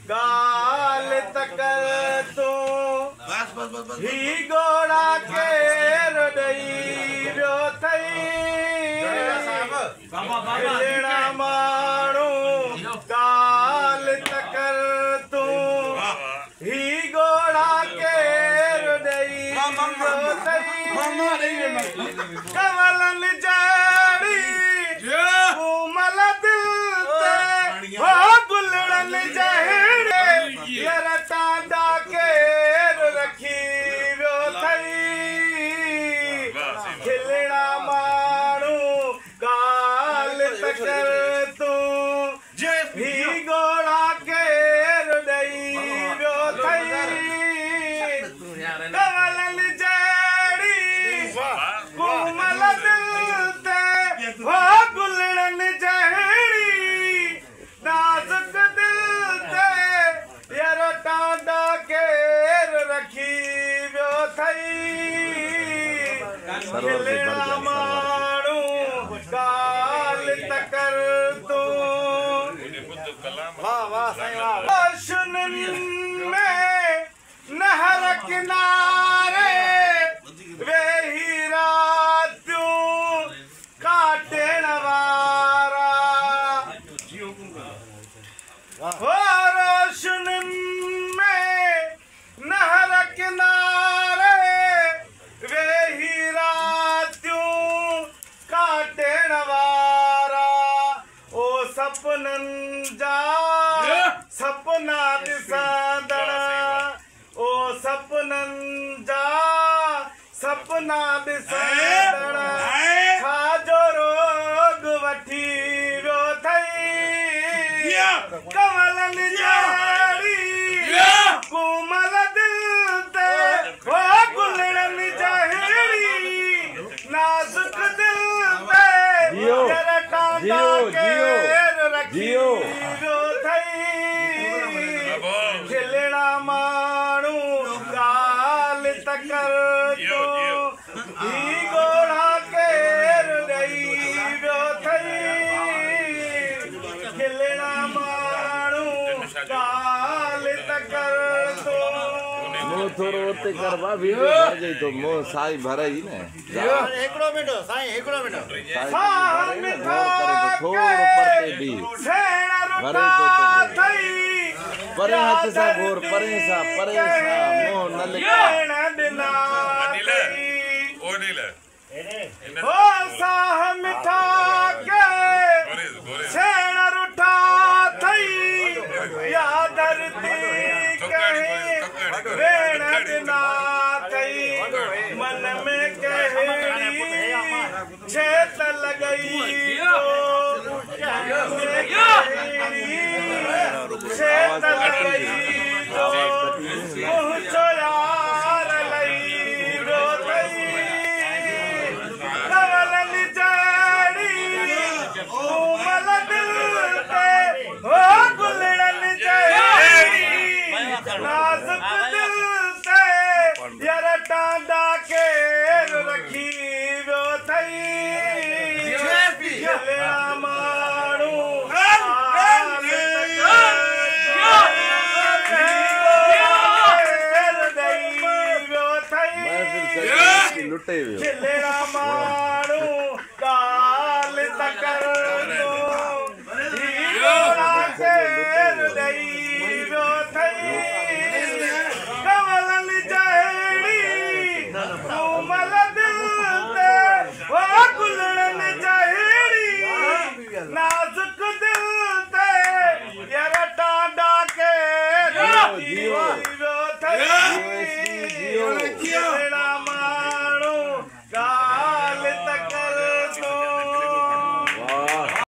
गाल तकर तू ही गोड़ा के रडई रो थई लेना माणू गाल तकर तू ही गोड़ा के रडई रो थई कमलन जाड़ी कोमल दिल ते हो गुलड़न जहड़े लरटा डाके रखी रो थई खिलड़ा माणू गाल तकर तू ही गोड़ा के रडई रो थई कमलन जाड़ी कोमल दिल ते हो गुलड़न जहड़ी नाजुक दिल ते यार टांडा केर रखी व्यो थई खिलड़ा माणू गाल तकर तू वाह वाह साईं वाह रोशनन में नहर किनारे वेही रातियूं काटण वारा हो रोशनन में नहर किनारे वेही रातियूं काटण वारा ओ सपनन जा सपना ॾिसंदड़ ओ सपनन जा सपना ॾिसंदड़ छाजो रोग वठी वियो थई कमलन जाड़ी कोमल दिल ते हो गुलड़न जहड़ी नाजुक दिल ते जर टांडा केर रखी वियो थई खिलड़ा माणू गाल तकर तू ही गोड़ा केर ॾई वियो थई खिलड़ा माणू गाल तकर तू मो थोरो उते करवा वीडियो भर गई तो मो साई भराई ने एकड़ो मिनट साईं एकड़ो मिनट साह मिठा थोरो परते भी भरे तो परे हथ सा घोर परे सा मो न लिखा हो साह मिठा के छेण रुठा थई या धरती कहीं वेण दिना थई मन में कहड़ी छेत लगई छेत लगई पहुंचो यार लई रो थई कमलन जाड़ी कोमल दिल ते हो गुलड़न जहड़ी नाजुक दिल ते यार टांडा केर रखी वियो थई खिलड़ा माणू लुटे वियो खिलड़ा माणू गाल तकर तू ही गोड़ा केर ॾई वियो थई कमलन जहड़ी कोमल दिल ते हो गुलड़न जहड़ी नाजुक